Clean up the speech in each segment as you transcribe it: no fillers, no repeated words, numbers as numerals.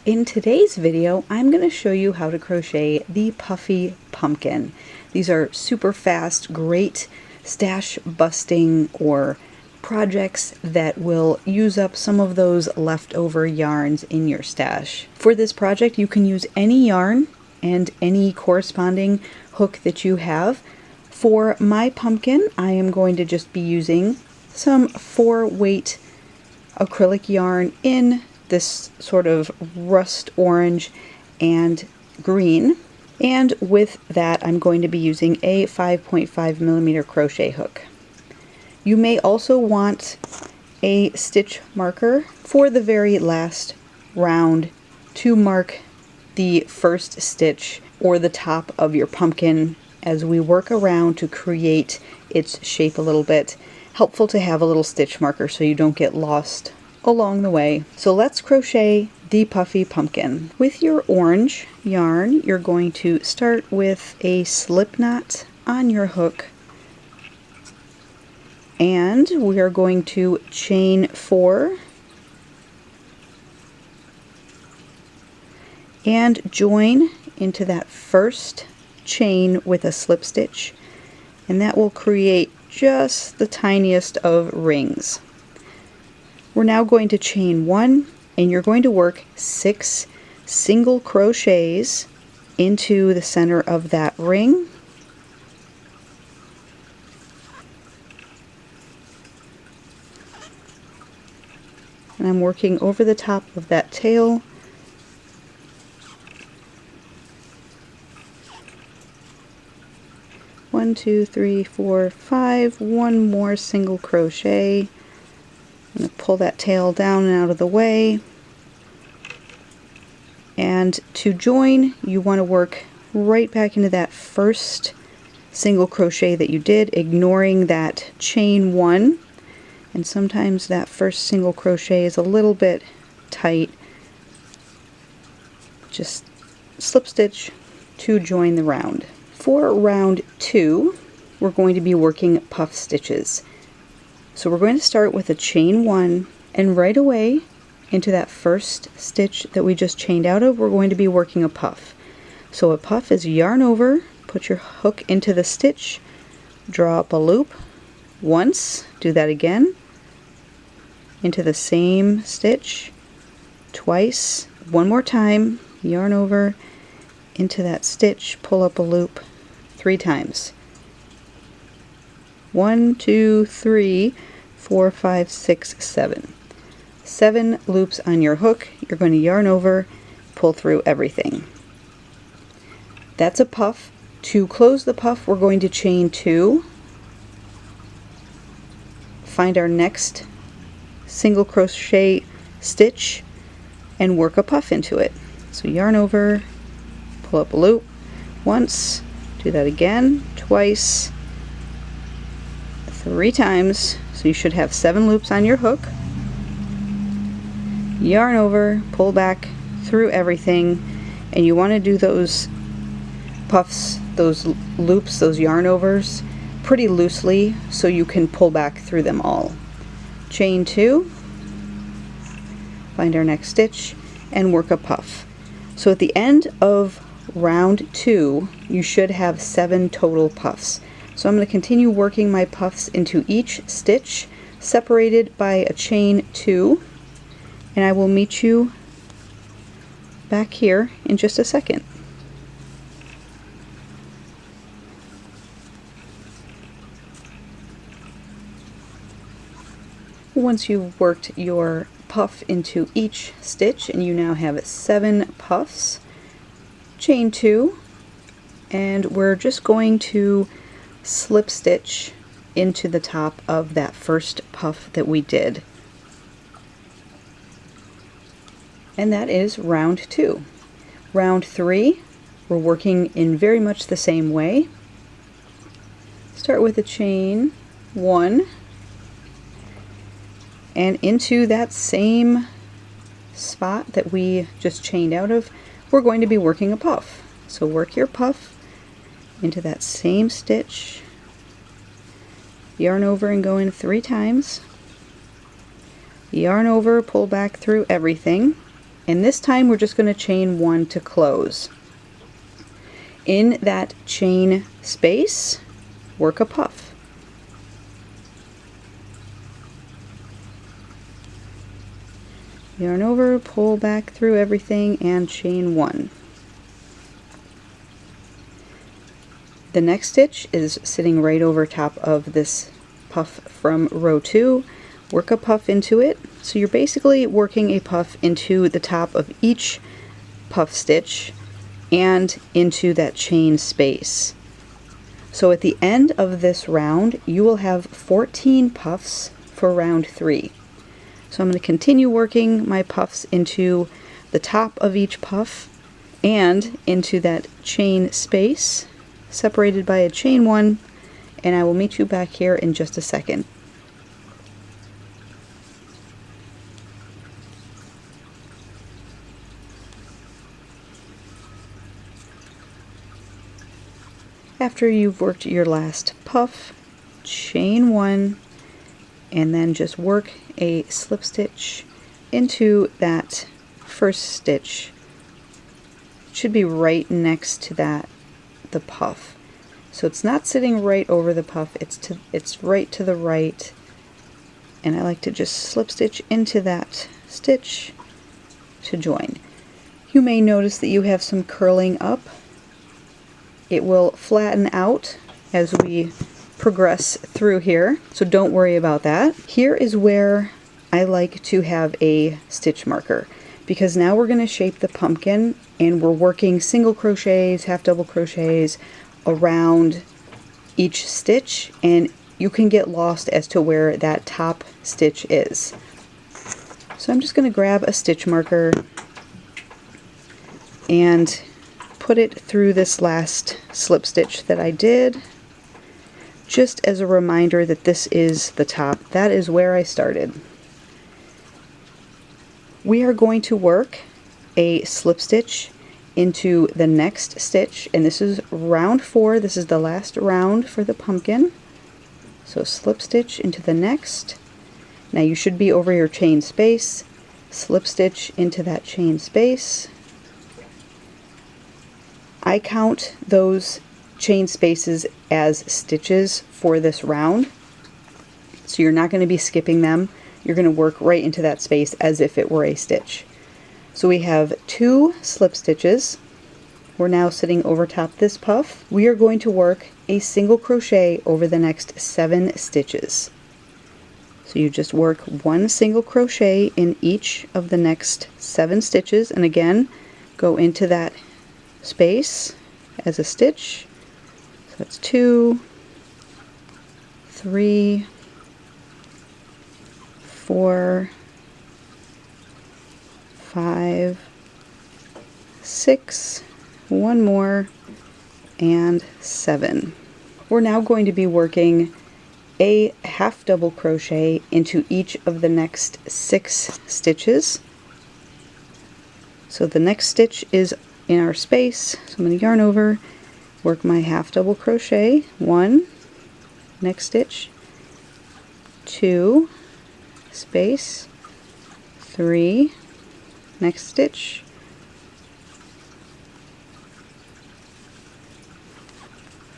In today's video, I'm going to show you how to crochet the Puffy pumpkin. These are super fast, great stash busting or projects that will use up some of those leftover yarns in your stash. For this project, you can use any yarn and any corresponding hook that you have. For my pumpkin, I am going to just be using some 4-weight acrylic yarn in this sort of rust orange and green, and with that I'm going to be using a 5.5mm crochet hook. You may also want a stitch marker for the very last round to mark the first stitch or the top of your pumpkin as we work around to create its shape a little bit. Helpful to have a little stitch marker so you don't get lost along the way. So let's crochet the Puffy pumpkin. With your orange yarn, you're going to start with a slip knot on your hook, and we are going to chain 4 and join into that first chain with a slip stitch, and that will create just the tiniest of rings. We're now going to chain 1, and you're going to work 6 single crochets into the center of that ring. And I'm working over the top of that tail. One, 2, 3, 4, 5. One more single crochet. I'm going to pull that tail down and out of the way. And to join, you want to work right back into that first single crochet that you did, ignoring that chain 1. And sometimes that first single crochet is a little bit tight. Just slip stitch to join the round. For round 2, we're going to be working puff stitches. So we're going to start with a chain 1, and right away into that first stitch that we just chained out of, we're going to be working a puff. So a puff is yarn over, put your hook into the stitch, draw up a loop once, do that again, into the same stitch twice, one more time, yarn over, into that stitch, pull up a loop 3 times. 1, 2, 3, 4, 5, 6, 7. 7 loops on your hook. You're going to yarn over, pull through everything. That's a puff. To close the puff, we're going to chain 2, find our next single crochet stitch, and work a puff into it. So yarn over, pull up a loop once, do that again, twice, 3 times, so you should have 7 loops on your hook. Yarn over, pull back through everything, and you want to do those puffs, those loops, those yarn overs pretty loosely so you can pull back through them all. Chain 2, find our next stitch, and work a puff. So at the end of round 2, you should have 7 total puffs. So I'm going to continue working my puffs into each stitch, separated by a chain 2, and I will meet you back here in just a second. Once you've worked your puff into each stitch, and you now have 7 puffs, chain 2, and we're just going to slip stitch into the top of that first puff that we did. And that is round 2. Round 3, we're working in very much the same way. Start with a chain 1, and into that same spot that we just chained out of, we're going to be working a puff. So work your puff into that same stitch, yarn over and go in 3 times, yarn over, pull back through everything, and this time we're just going to chain 1 to close. In that chain space, work a puff. Yarn over, pull back through everything, and chain 1. The next stitch is sitting right over top of this puff from row 2. Work a puff into it. So you're basically working a puff into the top of each puff stitch and into that chain space. So at the end of this round, you will have 14 puffs for round 3. So I'm going to continue working my puffs into the top of each puff and into that chain space, separated by a chain 1, and I will meet you back here in just a second. After you've worked your last puff, chain 1, and then just work a slip stitch into that first stitch. It should be right next to the puff. So it's not sitting right over the puff, it's right to the right. And I like to just slip stitch into that stitch to join. You may notice that you have some curling up. It will flatten out as we progress through here, so don't worry about that. Here is where I like to have a stitch marker, because now we're going to shape the pumpkin and we're working single crochets, half double crochets around each stitch, and you can get lost as to where that top stitch is. So I'm just going to grab a stitch marker and put it through this last slip stitch that I did, just as a reminder that this is the top. That is where I started. We are going to work a slip stitch into the next stitch, and this is round 4. This is the last round for the pumpkin. So slip stitch into the next. Now you should be over your chain space. Slip stitch into that chain space. I count those chain spaces as stitches for this round, so you're not going to be skipping them. You're going to work right into that space as if it were a stitch. So we have 2 slip stitches. We're now sitting over top this puff. We are going to work a single crochet over the next 7 stitches. So you just work 1 single crochet in each of the next 7 stitches, and again go into that space as a stitch. So that's 2, 3, 4, 5, 6, 1 more, and 7. We're now going to be working a half double crochet into each of the next 6 stitches. So the next stitch is in our space, so I'm going to yarn over, work my half double crochet, 1, next stitch, 2, space, 3, next stitch,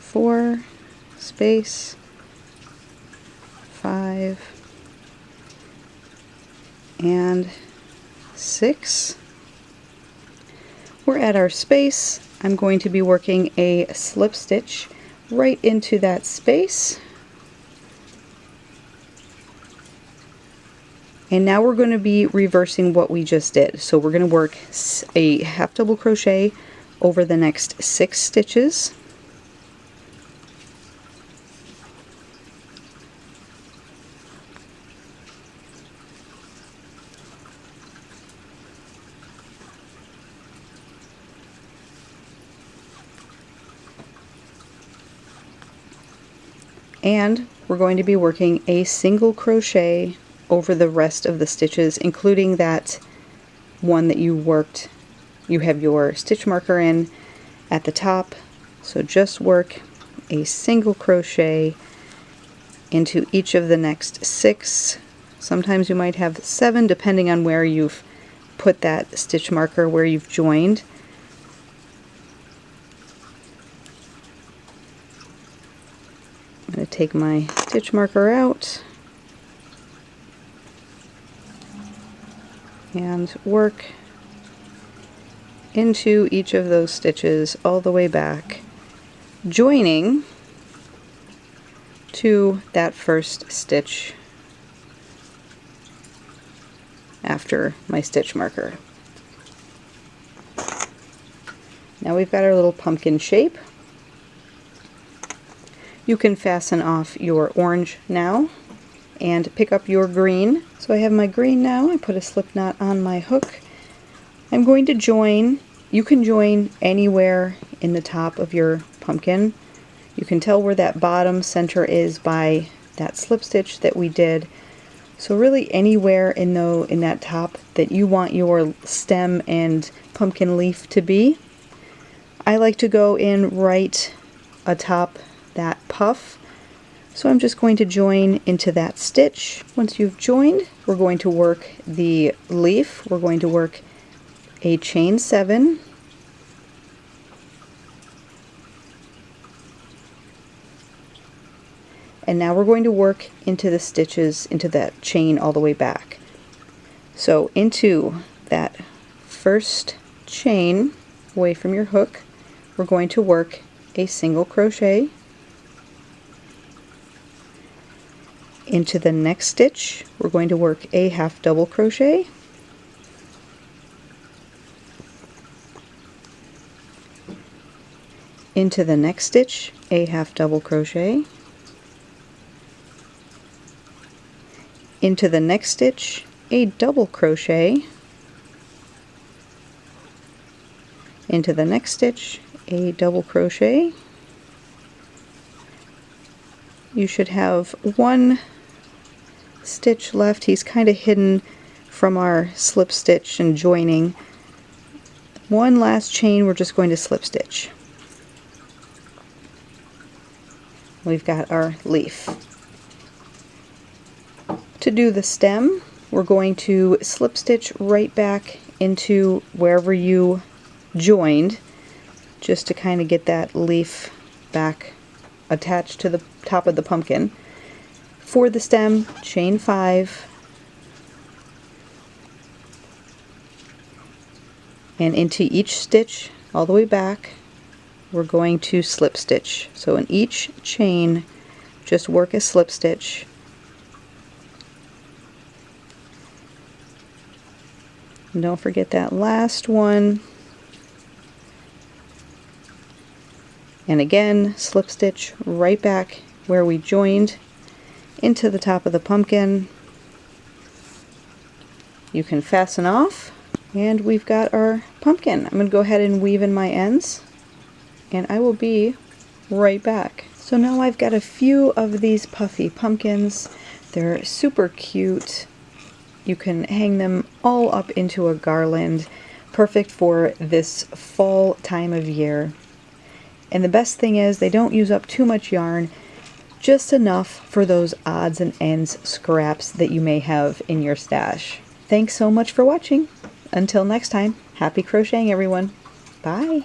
4, space, 5, and 6. We're at our space. I'm going to be working a slip stitch right into that space. And now we're going to be reversing what we just did. So we're going to work a half double crochet over the next 6 stitches. And we're going to be working a single crochet over the rest of the stitches, including that one that you worked. You have your stitch marker in at the top, so just work a single crochet into each of the next 6. Sometimes you might have 7 depending on where you've put that stitch marker where you've joined. I'm going to take my stitch marker out and work into each of those stitches all the way back, joining to that first stitch after my stitch marker. Now we've got our little pumpkin shape. You can fasten off your orange now and pick up your green. So I have my green now. I put a slip knot on my hook. I'm going to join. You can join anywhere in the top of your pumpkin. You can tell where that bottom center is by that slip stitch that we did. So really anywhere in that top that you want your stem and pumpkin leaf to be. I like to go in right atop that puff. So I'm just going to join into that stitch. Once you've joined, we're going to work the leaf. We're going to work a chain 7, and now we're going to work into the stitches, into that chain all the way back. So into that first chain away from your hook, we're going to work a single crochet. Into the next stitch, we're going to work a half double crochet. Into the next stitch, a half double crochet. Into the next stitch, a double crochet. Into the next stitch, a double crochet. You should have one stitch left. He's kind of hidden from our slip stitch and joining. One last chain, we're just going to slip stitch. We've got our leaf. To do the stem, we're going to slip stitch right back into wherever you joined, just to kind of get that leaf back attached to the top of the pumpkin. For the stem, chain 5, and into each stitch all the way back we're going to slip stitch. So in each chain, just work a slip stitch. And don't forget that last one. And again, slip stitch right back where we joined into the top of the pumpkin. You can fasten off, and we've got our pumpkin. I'm going to go ahead and weave in my ends, and I will be right back. So now I've got a few of these puffy pumpkins. They're super cute. You can hang them all up into a garland, perfect for this fall time of year. And the best thing is they don't use up too much yarn, just enough for those odds and ends scraps that you may have in your stash. Thanks so much for watching. Until next time, happy crocheting everyone. Bye.